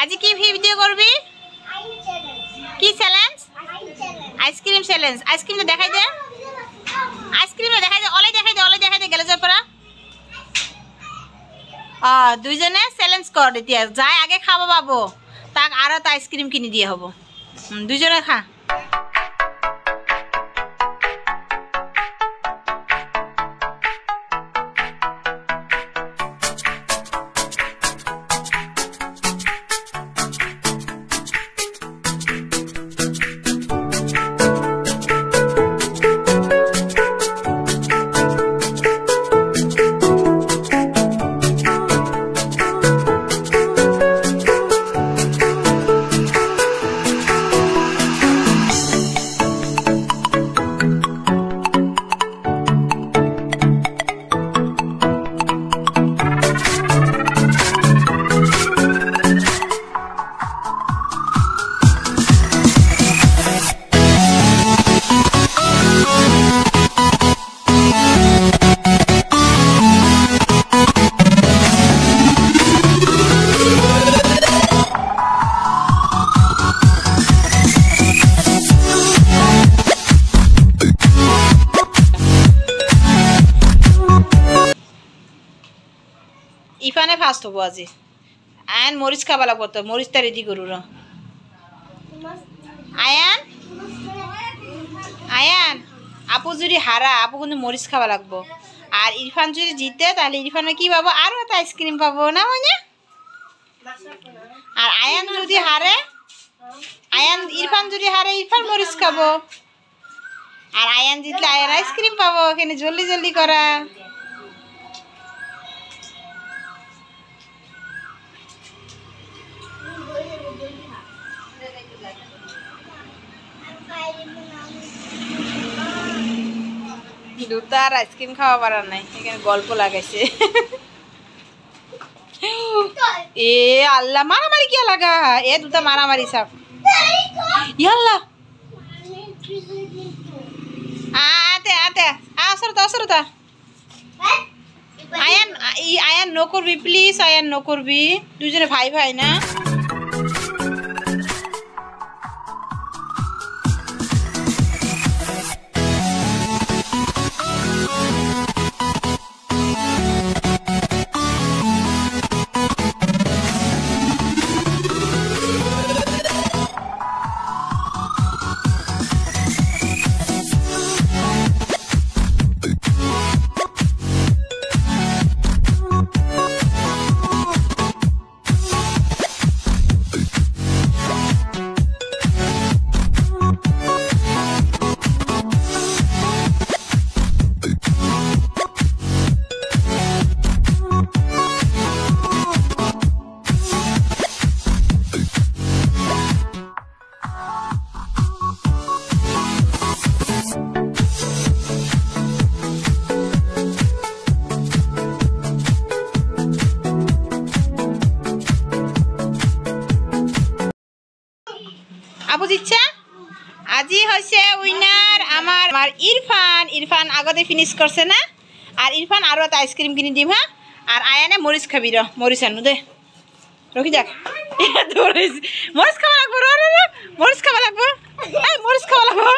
আজি কি ভিডিও করবি? কি চ্যালেঞ্জ? Ice cream challenge. আইসক্রিমটা দেখাই দে, আইসক্রিমটা দেখাই দে, অলে দেখাই দে গেলে যার পরা। দুইজনে চ্যালেঞ্জ কর, এতিয়া যাই আগে খাব পাবো তাক আরো তা আইসক্রিম কিনি দিয়ে হব। দুইজনে খা। ইফানে ফার্স্ট হবো আজি। আয়ান মরিচ খাবা লাগবো, তো মরিচটা রেডি করু। আয়ান আয়ান আপু যদি হারা, আপু কিন্তু মরিচ খাওয়া লাগবো। আর ইরফান যদি জিতে তাহলে ইরফানে কি পাবো? আরো একটা আইসক্রিম পাবো না মানে। আর আয়ান যদি হারে, ইরফান যদি হারে ইরফান মরিচ খাবো। আর আয়ান জিতলে আয়ান আইসক্রিম পাবো। এখানে জলদি জলদি করা। দুটা আর আইসক্রিম খাওয়া পারার নাই, এখানে গল্প লাগাইছে। এ আল্লাহ, মারামারি কি লাগা? এ দুটা মারামারি সব। ইয়াল্লা আতে আতে আসরতা আসরতা। আয়ান আয়ান নো করবি প্লিজ, আয়ান নো করবি। দুজনে ভাই ভাই না। আপু জিতছে। আজি হয়েছে উইনার আমার ইরফান। ইরফান আগতে ফিনিশ করছে না। আর ইরফান আরো একটা আইসক্রিম কিনে দিম। হ্যাঁ, আর আয়ানে মরিচ খাবি। মরিচ আনু দে, রকি যাক। মরিচ খাওয়া লাগবো, মরিচ খাওয়া লাগবো, মরিচ খাওয়া লাগবো।